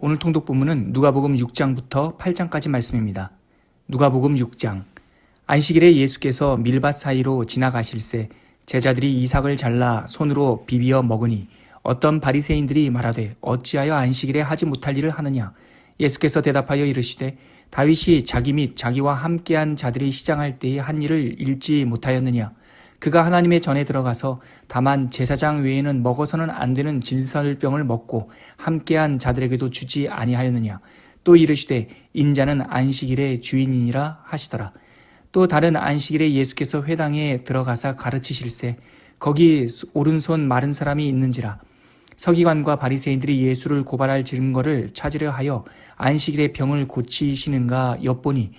오늘 통독 본문은 누가복음 6장부터 8장까지 말씀입니다. 누가복음 6장. 안식일에 예수께서 밀밭 사이로 지나가실새 제자들이 이삭을 잘라 손으로 비비어 먹으니 어떤 바리새인들이 말하되 어찌하여 안식일에 하지 못할 일을 하느냐. 예수께서 대답하여 이르시되 다윗이 자기 및 자기와 함께한 자들이 시장할 때에 한 일을 읽지 못하였느냐. 그가 하나님의 전에 들어가서 다만 제사장 외에는 먹어서는 안 되는 질설병을 먹고 함께한 자들에게도 주지 아니하였느냐. 또 이르시되 인자는 안식일의 주인이니라 하시더라. 또 다른 안식일에 예수께서 회당에 들어가사 가르치실새 거기 오른손 마른 사람이 있는지라. 서기관과 바리새인들이 예수를 고발할 증거를 찾으려 하여 안식일에 병을 고치시는가 엿보니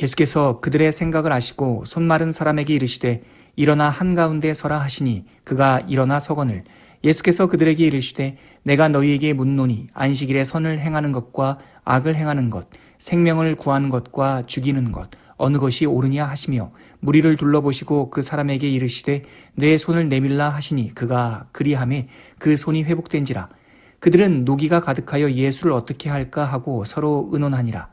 예수께서 그들의 생각을 아시고 손 마른 사람에게 이르시되 일어나 한가운데 서라 하시니 그가 일어나 서거늘. 예수께서 그들에게 이르시되 내가 너희에게 묻노니 안식일에 선을 행하는 것과 악을 행하는 것, 생명을 구하는 것과 죽이는 것 어느 것이 옳으냐 하시며 무리를 둘러보시고 그 사람에게 이르시되 내 손을 내밀라 하시니 그가 그리하매 그 손이 회복된지라. 그들은 노기가 가득하여 예수를 어떻게 할까 하고 서로 의논하니라.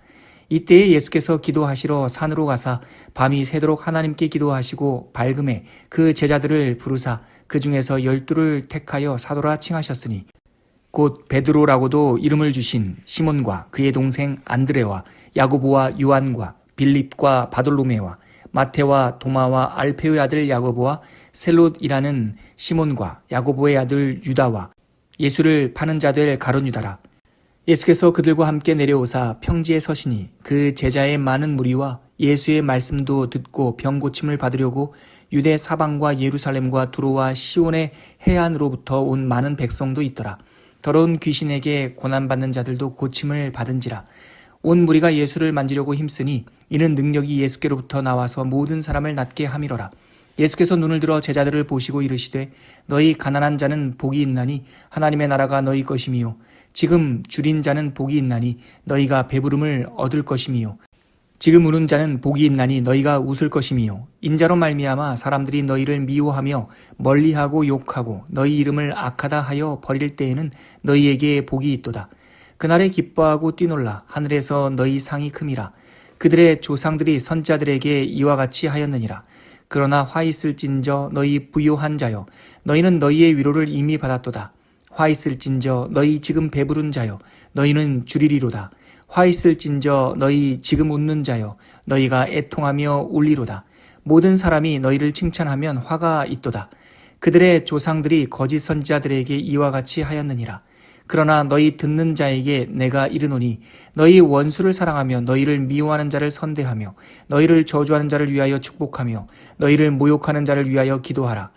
이때에 예수께서 기도하시러 산으로 가사 밤이 새도록 하나님께 기도하시고 밝음에 그 제자들을 부르사 그 중에서 12를 택하여 사도라 칭하셨으니 곧 베드로라고도 이름을 주신 시몬과 그의 동생 안드레와 야고보와 요한과 빌립과 바돌로메와 마테와 도마와 알페의 아들 야고보와 셀롯이라는 시몬과 야고보의 아들 유다와 예수를 파는 자 될 가룟 유다라. 예수께서 그들과 함께 내려오사 평지에 서시니 그 제자의 많은 무리와 예수의 말씀도 듣고 병 고침을 받으려고 유대 사방과 예루살렘과 두로와 시온의 해안으로부터 온 많은 백성도 있더라. 더러운 귀신에게 고난받는 자들도 고침을 받은지라. 온 무리가 예수를 만지려고 힘쓰니 이는 능력이 예수께로부터 나와서 모든 사람을 낫게 함이로라. 예수께서 눈을 들어 제자들을 보시고 이르시되 너희 가난한 자는 복이 있나니 하나님의 나라가 너희 것이미요. 지금 줄인 자는 복이 있나니 너희가 배부름을 얻을 것이미요. 지금 우는 자는 복이 있나니 너희가 웃을 것이미요. 인자로 말미암아 사람들이 너희를 미워하며 멀리하고 욕하고 너희 이름을 악하다 하여 버릴 때에는 너희에게 복이 있도다. 그날에 기뻐하고 뛰놀라. 하늘에서 너희 상이 큼이라. 그들의 조상들이 선자들에게 이와 같이 하였느니라. 그러나 화 있을진저 너희 부요한 자여 너희는 너희의 위로를 이미 받았도다. 화 있을진저 너희 지금 배부른 자여 너희는 주리리로다. 화 있을진저 너희 지금 웃는 자여 너희가 애통하며 울리로다. 모든 사람이 너희를 칭찬하면 화가 있도다. 그들의 조상들이 거짓 선지자들에게 이와 같이 하였느니라. 그러나 너희 듣는 자에게 내가 이르노니 너희 원수를 사랑하며 너희를 미워하는 자를 선대하며 너희를 저주하는 자를 위하여 축복하며 너희를 모욕하는 자를 위하여 기도하라.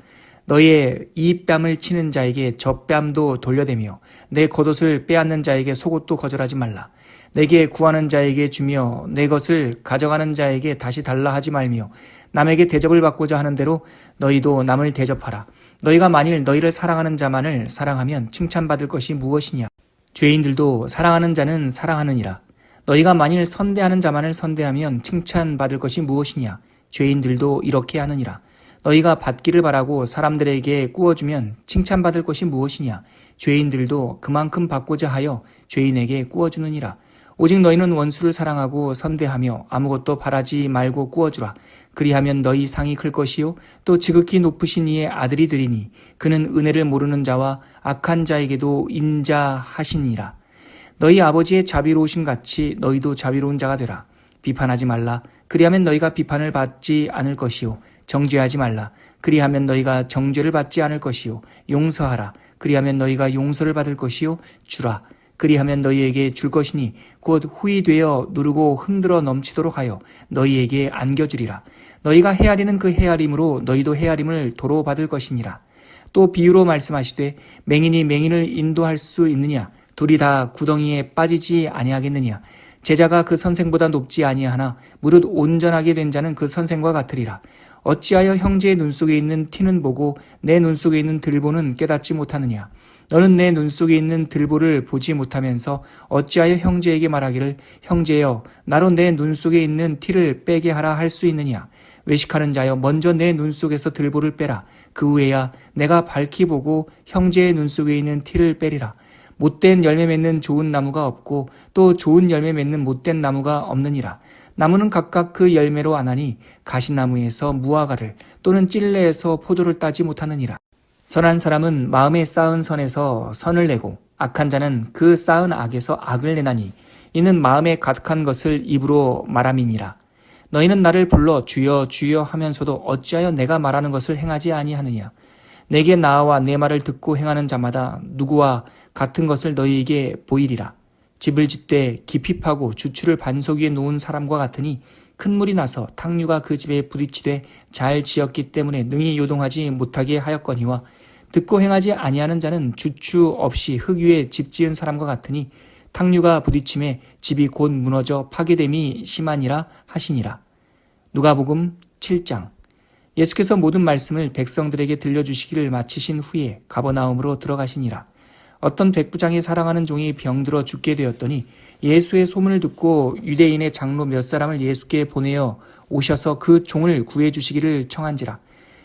너희의 이 뺨을 치는 자에게 저 뺨도 돌려대며 내 겉옷을 빼앗는 자에게 속옷도 거절하지 말라. 내게 구하는 자에게 주며 내 것을 가져가는 자에게 다시 달라 하지 말며 남에게 대접을 받고자 하는 대로 너희도 남을 대접하라. 너희가 만일 너희를 사랑하는 자만을 사랑하면 칭찬받을 것이 무엇이냐. 죄인들도 사랑하는 자는 사랑하느니라. 너희가 만일 선대하는 자만을 선대하면 칭찬받을 것이 무엇이냐. 죄인들도 이렇게 하느니라. 너희가 받기를 바라고 사람들에게 꾸어주면 칭찬받을 것이 무엇이냐. 죄인들도 그만큼 받고자 하여 죄인에게 꾸어주느니라. 오직 너희는 원수를 사랑하고 선대하며 아무것도 바라지 말고 꾸어주라. 그리하면 너희 상이 클 것이요 또 지극히 높으신 이의 아들이 되리니 그는 은혜를 모르는 자와 악한 자에게도 인자하시니라. 너희 아버지의 자비로우심 같이 너희도 자비로운 자가 되라. 비판하지 말라. 그리하면 너희가 비판을 받지 않을 것이요 정죄하지 말라. 그리하면 너희가 정죄를 받지 않을 것이요 용서하라. 그리하면 너희가 용서를 받을 것이요 주라. 그리하면 너희에게 줄 것이니 곧 후히 되어 누르고 흔들어 넘치도록 하여 너희에게 안겨주리라. 너희가 헤아리는 그 헤아림으로 너희도 헤아림을 도로 받을 것이니라. 또 비유로 말씀하시되 맹인이 맹인을 인도할 수 있느냐. 둘이 다 구덩이에 빠지지 아니하겠느냐. 제자가 그 선생보다 높지 아니하나 무릇 온전하게 된 자는 그 선생과 같으리라. 어찌하여 형제의 눈 속에 있는 티는 보고 내 눈 속에 있는 들보는 깨닫지 못하느냐. 너는 내 눈 속에 있는 들보를 보지 못하면서 어찌하여 형제에게 말하기를 형제여 나로 내 눈 속에 있는 티를 빼게 하라 할 수 있느냐. 외식하는 자여 먼저 내 눈 속에서 들보를 빼라. 그 후에야 내가 밝히 보고 형제의 눈 속에 있는 티를 빼리라. 못된 열매 맺는 좋은 나무가 없고 또 좋은 열매 맺는 못된 나무가 없느니라. 나무는 각각 그 열매로 아나니 가시나무에서 무화과를 또는 찔레에서 포도를 따지 못하느니라. 선한 사람은 마음에 쌓은 선에서 선을 내고 악한 자는 그 쌓은 악에서 악을 내나니 이는 마음에 가득한 것을 입으로 말함이니라. 너희는 나를 불러 주여 주여 하면서도 어찌하여 내가 말하는 것을 행하지 아니하느냐. 내게 나아와 내 말을 듣고 행하는 자마다 누구와 같은 것을 너희에게 보이리라. 집을 짓되 깊이 파고 주추를 반석 위에 놓은 사람과 같으니 큰 물이 나서 탕류가 그 집에 부딪히되 잘 지었기 때문에 능히 요동하지 못하게 하였거니와 듣고 행하지 아니하는 자는 주추 없이 흙 위에 집 지은 사람과 같으니 탕류가 부딪힘에 집이 곧 무너져 파괴됨이 심하니라 하시니라. 누가복음 7장. 예수께서 모든 말씀을 백성들에게 들려주시기를 마치신 후에 가버나움으로 들어가시니라. 어떤 백부장이 사랑하는 종이 병들어 죽게 되었더니 예수의 소문을 듣고 유대인의 장로 몇 사람을 예수께 보내어 오셔서 그 종을 구해주시기를 청한지라.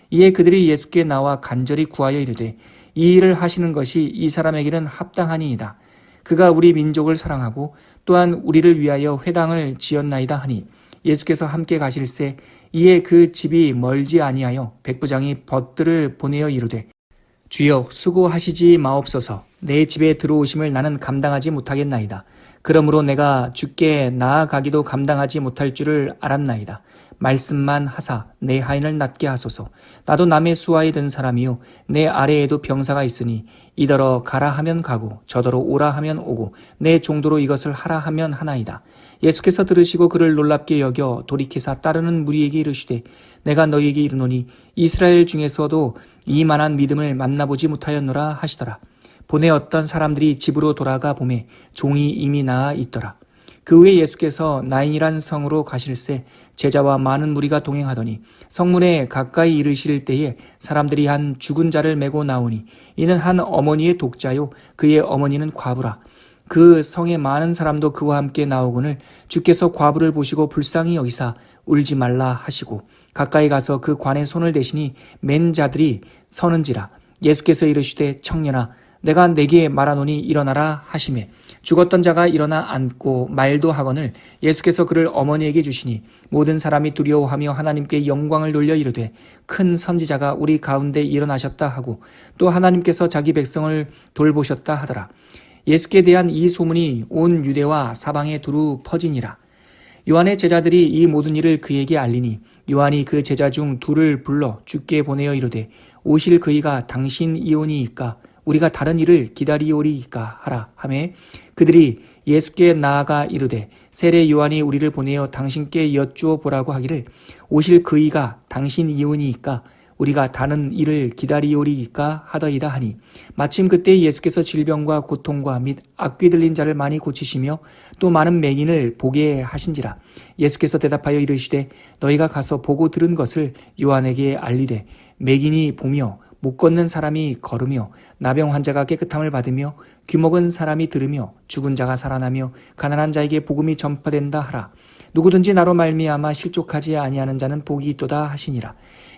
이에 그들이 예수께 나와 간절히 구하여 이르되 이 일을 하시는 것이 이 사람에게는 합당하니이다. 그가 우리 민족을 사랑하고 또한 우리를 위하여 회당을 지었나이다 하니 예수께서 함께 가실새 이에 그 집이 멀지 아니하여 백부장이 벗들을 보내어 이르되 주여 수고하시지 마옵소서. 내 집에 들어오심을 나는 감당하지 못하겠나이다. 그러므로 내가 주께 나아가기도 감당하지 못할 줄을 알았나이다. 말씀만 하사 내 하인을 낫게 하소서. 나도 남의 수하에 든 사람이요 내 아래에도 병사가 있으니 이더러 가라 하면 가고 저더러 오라 하면 오고 내 종도로 이것을 하라 하면 하나이다. 예수께서 들으시고 그를 놀랍게 여겨 돌이키사 따르는 무리에게 이르시되 내가 너희에게 이르노니 이스라엘 중에서도 이만한 믿음을 만나보지 못하였노라 하시더라. 보내 어떤 사람들이 집으로 돌아가 보매 종이 이미 나아 있더라. 그 후에 예수께서 나인이란 성으로 가실새 제자와 많은 무리가 동행하더니 성문에 가까이 이르실 때에 사람들이 한 죽은 자를 메고 나오니 이는 한 어머니의 독자요 그의 어머니는 과부라. 그 성에 많은 사람도 그와 함께 나오거늘 주께서 과부를 보시고 불쌍히 여기사 울지 말라 하시고 가까이 가서 그 관에 손을 대시니 맨 자들이 서는지라. 예수께서 이르시되 청년아 내가 내게 말하노니 일어나라 하시매 죽었던 자가 일어나 앉고 말도 하거늘 예수께서 그를 어머니에게 주시니 모든 사람이 두려워하며 하나님께 영광을 돌려 이르되 큰 선지자가 우리 가운데 일어나셨다 하고 또 하나님께서 자기 백성을 돌보셨다 하더라. 예수께 대한 이 소문이 온 유대와 사방에 두루 퍼지니라. 요한의 제자들이 이 모든 일을 그에게 알리니 요한이 그 제자 중 둘을 불러 주께 보내어 이르되 오실 그이가 당신이오니이까 우리가 다른 일을 기다리오리이까 하라 하매 그들이 예수께 나아가 이르되 세례 요한이 우리를 보내어 당신께 여쭈어 보라고 하기를 오실 그이가 당신이오니이까 우리가 다른 일을 기다리오리이까 하더이다 하니 마침 그때 예수께서 질병과 고통과 및 악귀 들린 자를 많이 고치시며 또 많은 맹인을 보게 하신지라. 예수께서 대답하여 이르시되 너희가 가서 보고 들은 것을 요한에게 알리되 맹인이 보며 못 걷는 사람이 걸으며 나병 환자가 깨끗함을 받으며 귀먹은 사람이 들으며 죽은 자가 살아나며 가난한 자에게 복음이 전파된다 하라. 누구든지 나로 말미암아 실족하지 아니하는 자는 복이 있도다 하시니라.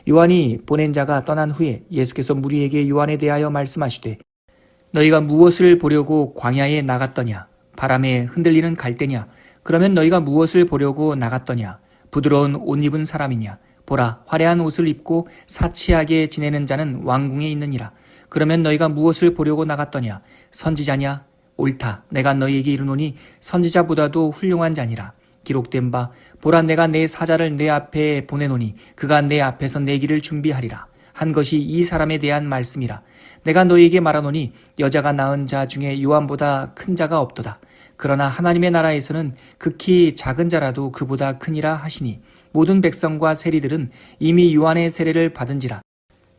요한이 보낸 자가 떠난 후에 예수께서 무리에게 요한에 대하여 말씀하시되 너희가 무엇을 보려고 광야에 나갔더냐? 바람에 흔들리는 갈대냐? 그러면 너희가 무엇을 보려고 나갔더냐? 부드러운 옷 입은 사람이냐? 보라, 화려한 옷을 입고 사치하게 지내는 자는 왕궁에 있느니라. 그러면 너희가 무엇을 보려고 나갔더냐? 선지자냐? 옳다. 내가 너희에게 이르노니 선지자보다도 훌륭한 자니라. 기록된 바 보라 내가 내 사자를 내 앞에 보내노니 그가 내 앞에서 내 길을 준비하리라 한 것이 이 사람에 대한 말씀이라. 내가 너희에게 말하노니 여자가 낳은 자 중에 요한보다 큰 자가 없도다. 그러나 하나님의 나라에서는 극히 작은 자라도 그보다 크니라 하시니 모든 백성과 세리들은 이미 요한의 세례를 받은지라.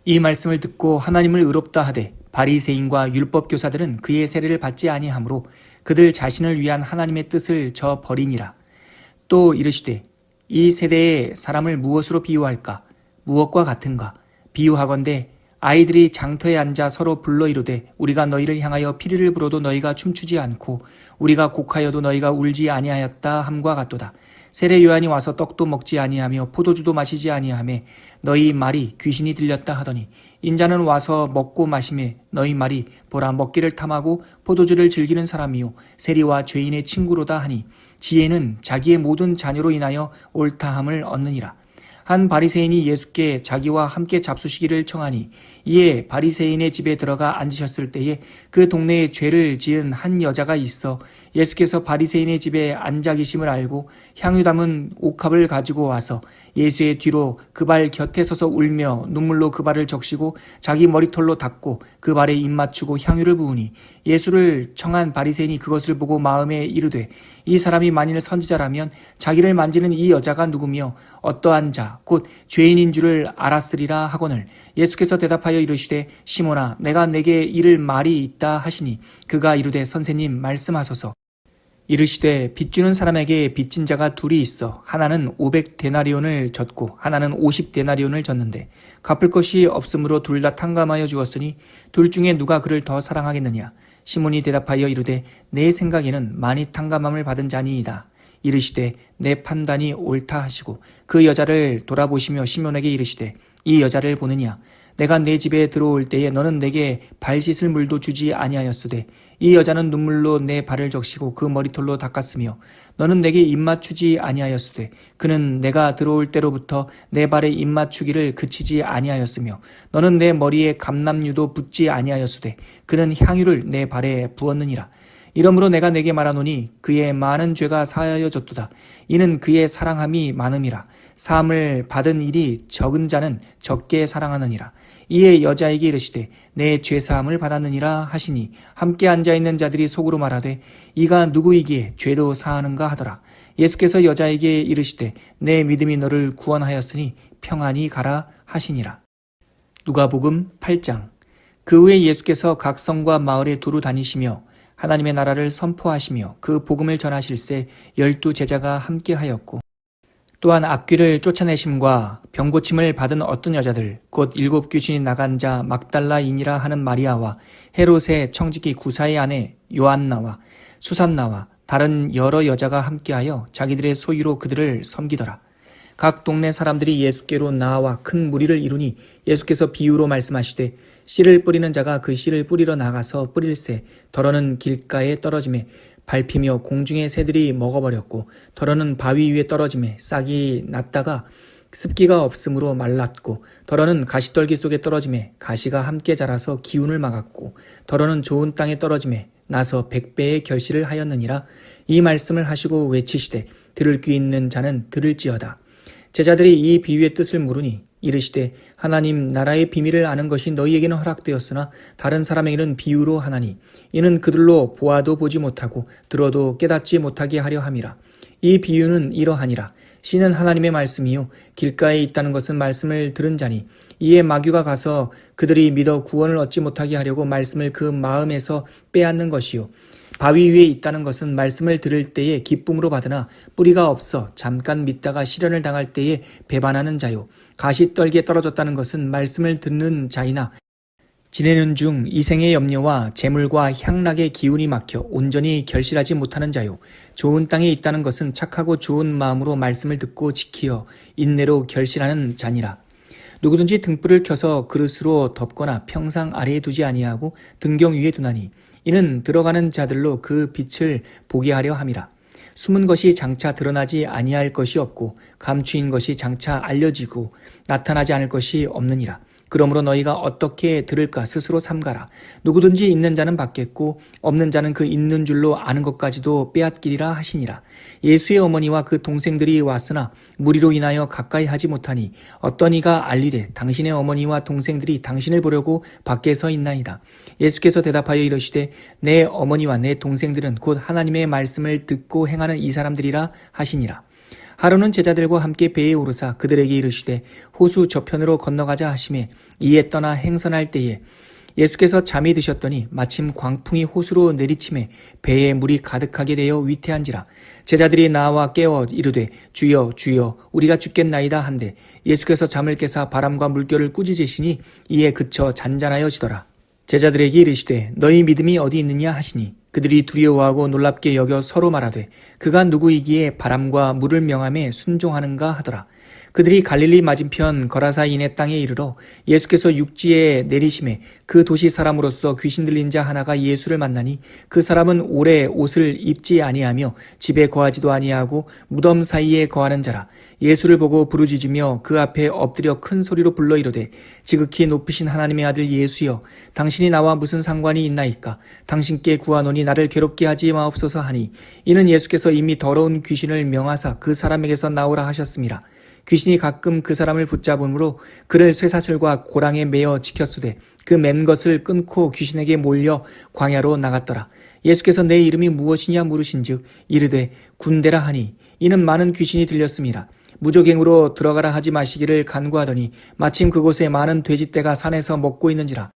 이 말씀을 듣고 하나님을 의롭다 하되 바리새인과 율법 교사들은 그의 세례를 받지 아니하므로 그들 자신을 위한 하나님의 뜻을 저버리니라. 또 이르시되 이 세대의 사람을 무엇으로 비유할까? 무엇과 같은가? 비유하건대 아이들이 장터에 앉아 서로 불러 이르되 우리가 너희를 향하여 피리를 불어도 너희가 춤추지 않고 우리가 곡하여도 너희가 울지 아니하였다 함과 같도다. 세례 요한이 와서 떡도 먹지 아니하며 포도주도 마시지 아니하매 너희 말이 귀신이 들렸다 하더니 인자는 와서 먹고 마시매 너희 말이 보라 먹기를 탐하고 포도주를 즐기는 사람이요 세리와 죄인의 친구로다 하니 지혜는 자기의 모든 자녀로 인하여 옳다함을 얻느니라. 한 바리새인이 예수께 자기와 함께 잡수시기를 청하니 이에 바리새인의 집에 들어가 앉으셨을 때에 그 동네에 죄를 지은 한 여자가 있어 예수께서 바리새인의 집에 앉아 계심을 알고 향유 담은 옥합을 가지고 와서 예수의 뒤로 그 발 곁에 서서 울며 눈물로 그 발을 적시고 자기 머리털로 닦고 그 발에 입 맞추고 향유를 부으니 예수를 청한 바리새인이 그것을 보고 마음에 이르되 이 사람이 만일 선지자라면 자기를 만지는 이 여자가 누구며 어떠한 자 곧 죄인인 줄을 알았으리라 하거늘 예수께서 대답하여 이르시되 시몬아 내가 내게 이를 말이 있다 하시니 그가 이르되 선생님 말씀하소서. 이르시되 빚주는 사람에게 빚진 자가 둘이 있어 하나는 500데나리온을 졌고 하나는 50데나리온을 졌는데 갚을 것이 없으므로 둘 다 탕감하여 주었으니 둘 중에 누가 그를 더 사랑하겠느냐. 시몬이 대답하여 이르되 내 생각에는 많이 탕감함을 받은 자니이다. 이르시되 내 판단이 옳다 하시고 그 여자를 돌아보시며 시몬에게 이르시되 이 여자를 보느냐. 내가 내 집에 들어올 때에 너는 내게 발 씻을 물도 주지 아니하였으되 이 여자는 눈물로 내 발을 적시고 그 머리털로 닦았으며 너는 내게 입맞추지 아니하였으되 그는 내가 들어올 때로부터 내 발에 입맞추기를 그치지 아니하였으며 너는 내 머리에 감람유도 붓지 아니하였으되 그는 향유를 내 발에 부었느니라. 이러므로 내가 내게 말하노니 그의 많은 죄가 사하여졌도다. 이는 그의 사랑함이 많음이라. 사함을 받은 일이 적은 자는 적게 사랑하느니라. 이에 여자에게 이르시되 내 죄사함을 받았느니라 하시니 함께 앉아있는 자들이 속으로 말하되 이가 누구이기에 죄도 사하는가 하더라. 예수께서 여자에게 이르시되 내 믿음이 너를 구원하였으니 평안히 가라 하시니라. 누가복음 8장. 그 후에 예수께서 각 성과 마을에 두루 다니시며 하나님의 나라를 선포하시며 그 복음을 전하실새 12 제자가 함께하였고 또한 악귀를 쫓아내심과 병고침을 받은 어떤 여자들 곧 7 귀신이 나간 자 막달라인이라 하는 마리아와 헤롯의 청지기 구사의 아내 요한나와 수산나와 다른 여러 여자가 함께하여 자기들의 소유로 그들을 섬기더라. 각 동네 사람들이 예수께로 나와 큰 무리를 이루니 예수께서 비유로 말씀하시되 씨를 뿌리는 자가 그 씨를 뿌리러 나가서 뿌릴새 덜어는 길가에 떨어지매 밟히며 공중의 새들이 먹어버렸고 덜어는 바위 위에 떨어지매 싹이 났다가 습기가 없으므로 말랐고 덜어는 가시떨기 속에 떨어지매 가시가 함께 자라서 기운을 막았고 덜어는 좋은 땅에 떨어지매 나서 100배의 결실을 하였느니라. 이 말씀을 하시고 외치시되 들을 귀 있는 자는 들을지어다. 제자들이 이 비유의 뜻을 물으니 이르시되 하나님 나라의 비밀을 아는 것이 너희에게는 허락되었으나 다른 사람에게는 비유로 하나니 이는 그들로 보아도 보지 못하고 들어도 깨닫지 못하게 하려 함이라. 이 비유는 이러하니라. 씨는 하나님의 말씀이요 길가에 있다는 것은 말씀을 들은 자니 이에 마귀가 가서 그들이 믿어 구원을 얻지 못하게 하려고 말씀을 그 마음에서 빼앗는 것이요 바위 위에 있다는 것은 말씀을 들을 때에 기쁨으로 받으나 뿌리가 없어 잠깐 믿다가 시련을 당할 때에 배반하는 자요 가시떨기에 떨어졌다는 것은 말씀을 듣는 자이나 지내는 중 이생의 염려와 재물과 향락의 기운이 막혀 온전히 결실하지 못하는 자요 좋은 땅에 있다는 것은 착하고 좋은 마음으로 말씀을 듣고 지키어 인내로 결실하는 자니라. 누구든지 등불을 켜서 그릇으로 덮거나 평상 아래에 두지 아니하고 등경 위에 두나니 이는 들어가는 자들로 그 빛을 보게 하려 함이라. 숨은 것이 장차 드러나지 아니할 것이 없고 감추인 것이 장차 알려지고 나타나지 않을 것이 없느니라. 그러므로 너희가 어떻게 들을까 스스로 삼가라. 누구든지 있는 자는 받겠고 없는 자는 그 있는 줄로 아는 것까지도 빼앗기리라 하시니라. 예수의 어머니와 그 동생들이 왔으나 무리로 인하여 가까이 하지 못하니 어떤 이가 알리되 당신의 어머니와 동생들이 당신을 보려고 밖에 서 있나이다. 예수께서 대답하여 이르시되 내 어머니와 내 동생들은 곧 하나님의 말씀을 듣고 행하는 이 사람들이라 하시니라. 하루는 제자들과 함께 배에 오르사 그들에게 이르시되 호수 저편으로 건너가자 하시매 이에 떠나 행선할 때에 예수께서 잠이 드셨더니 마침 광풍이 호수로 내리침에 배에 물이 가득하게 되어 위태한지라. 제자들이 나와 깨어 이르되 주여 주여 우리가 죽겠나이다 한데 예수께서 잠을 깨사 바람과 물결을 꾸짖으시니 이에 그쳐 잔잔하여지더라. 제자들에게 이르시되 너희 믿음이 어디 있느냐 하시니 그들이 두려워하고 놀랍게 여겨 서로 말하되 그가 누구이기에 바람과 물을 명함에 순종하는가 하더라. 그들이 갈릴리 맞은편 거라사인의 땅에 이르러 예수께서 육지에 내리심에 그 도시 사람으로서 귀신 들린 자 하나가 예수를 만나니 그 사람은 오래 옷을 입지 아니하며 집에 거하지도 아니하고 무덤 사이에 거하는 자라. 예수를 보고 부르짖으며 그 앞에 엎드려 큰 소리로 불러 이르되 지극히 높으신 하나님의 아들 예수여 당신이 나와 무슨 상관이 있나이까. 당신께 구하노니 나를 괴롭게 하지 마옵소서 하니 이는 예수께서 이미 더러운 귀신을 명하사 그 사람에게서 나오라 하셨습니다. 귀신이 가끔 그 사람을 붙잡음으로 그를 쇠사슬과 고랑에 매어 지켰으되 그 맨 것을 끊고 귀신에게 몰려 광야로 나갔더라. 예수께서 내 이름이 무엇이냐 물으신즉 이르되 군대라 하니 이는 많은 귀신이 들렸습니다. 무조갱으로 들어가라 하지 마시기를 간구하더니 마침 그곳에 많은 돼지떼가 산에서 먹고 있는지라.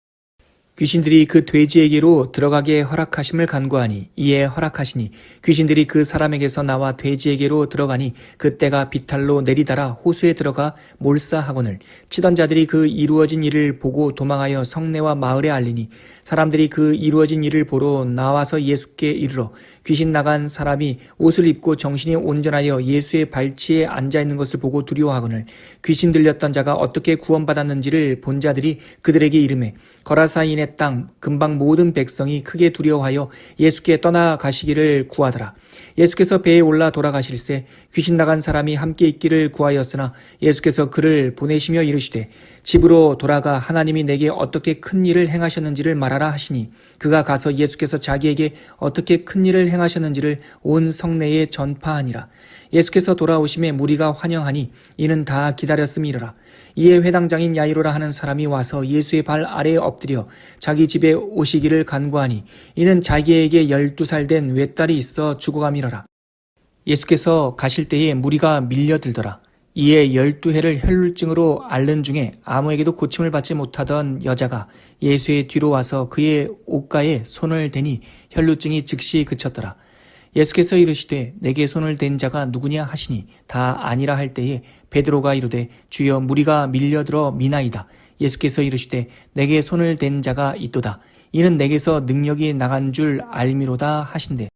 귀신들이 그 돼지에게로 들어가게 허락하심을 간구하니 이에 허락하시니 귀신들이 그 사람에게서 나와 돼지에게로 들어가니 그때가 비탈로 내리달아 호수에 들어가 몰사하거늘 치던 자들이 그 이루어진 일을 보고 도망하여 성내와 마을에 알리니 사람들이 그 이루어진 일을 보러 나와서 예수께 이르러 귀신 나간 사람이 옷을 입고 정신이 온전하여 예수의 발치에 앉아있는 것을 보고 두려워하거늘 귀신 들렸던 자가 어떻게 구원받았는지를 본 자들이 그들에게 이르매 거라사인의 땅 근방 모든 백성이 크게 두려워하여 예수께 떠나가시기를 구하더라. 예수께서 배에 올라 돌아가실새 귀신 나간 사람이 함께 있기를 구하였으나 예수께서 그를 보내시며 이르시되 집으로 돌아가 하나님이 내게 어떻게 큰 일을 행하셨는지를 말하라 하시니 그가 가서 예수께서 자기에게 어떻게 큰 일을 행하셨는지를 온 성내에 전파하니라. 예수께서 돌아오심에 무리가 환영하니 이는 다 기다렸음이라. 이에 회당장인 야이로라 하는 사람이 와서 예수의 발 아래에 엎드려 자기 집에 오시기를 간구하니 이는 자기에게 12살 된 외딸이 있어 죽어감이러라. 예수께서 가실 때에 무리가 밀려들더라. 이에 12해를 혈루증으로 앓는 중에 아무에게도 고침을 받지 못하던 여자가 예수의 뒤로 와서 그의 옷가에 손을 대니 혈루증이 즉시 그쳤더라. 예수께서 이르시되 내게 손을 댄 자가 누구냐 하시니 다 아니라 할 때에 베드로가 이르되 주여 무리가 밀려들어 미나이다. 예수께서 이르시되 내게 손을 댄 자가 있도다. 이는 내게서 능력이 나간 줄 알미로다 하신대.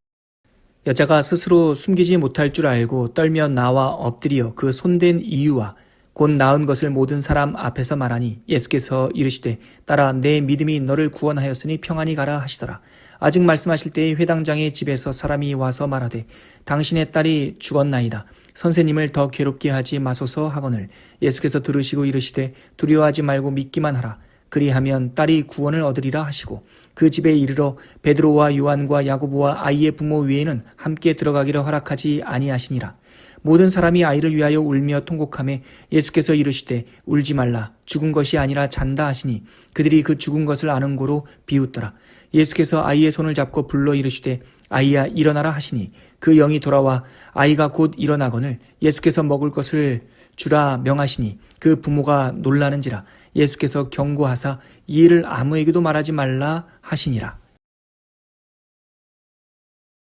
여자가 스스로 숨기지 못할 줄 알고 떨며 나와 엎드려 그 손댄 이유와 곧 나은 것을 모든 사람 앞에서 말하니 예수께서 이르시되 따라 내 믿음이 너를 구원하였으니 평안히 가라 하시더라. 아직 말씀하실 때에 회당장의 집에서 사람이 와서 말하되 당신의 딸이 죽었나이다. 선생님을 더 괴롭게 하지 마소서 하거늘 예수께서 들으시고 이르시되 두려워하지 말고 믿기만 하라. 그리하면 딸이 구원을 얻으리라 하시고 그 집에 이르러 베드로와 요한과 야고보와 아이의 부모 외에는 함께 들어가기를 허락하지 아니하시니라. 모든 사람이 아이를 위하여 울며 통곡하며 예수께서 이르시되 울지 말라 죽은 것이 아니라 잔다 하시니 그들이 그 죽은 것을 아는 고로 비웃더라. 예수께서 아이의 손을 잡고 불러 이르시되 아이야 일어나라 하시니 그 영이 돌아와 아이가 곧 일어나거늘 예수께서 먹을 것을 주라 명하시니 그 부모가 놀라는지라. 예수께서 경고하사 이 일을 아무에게도 말하지 말라 하시니라.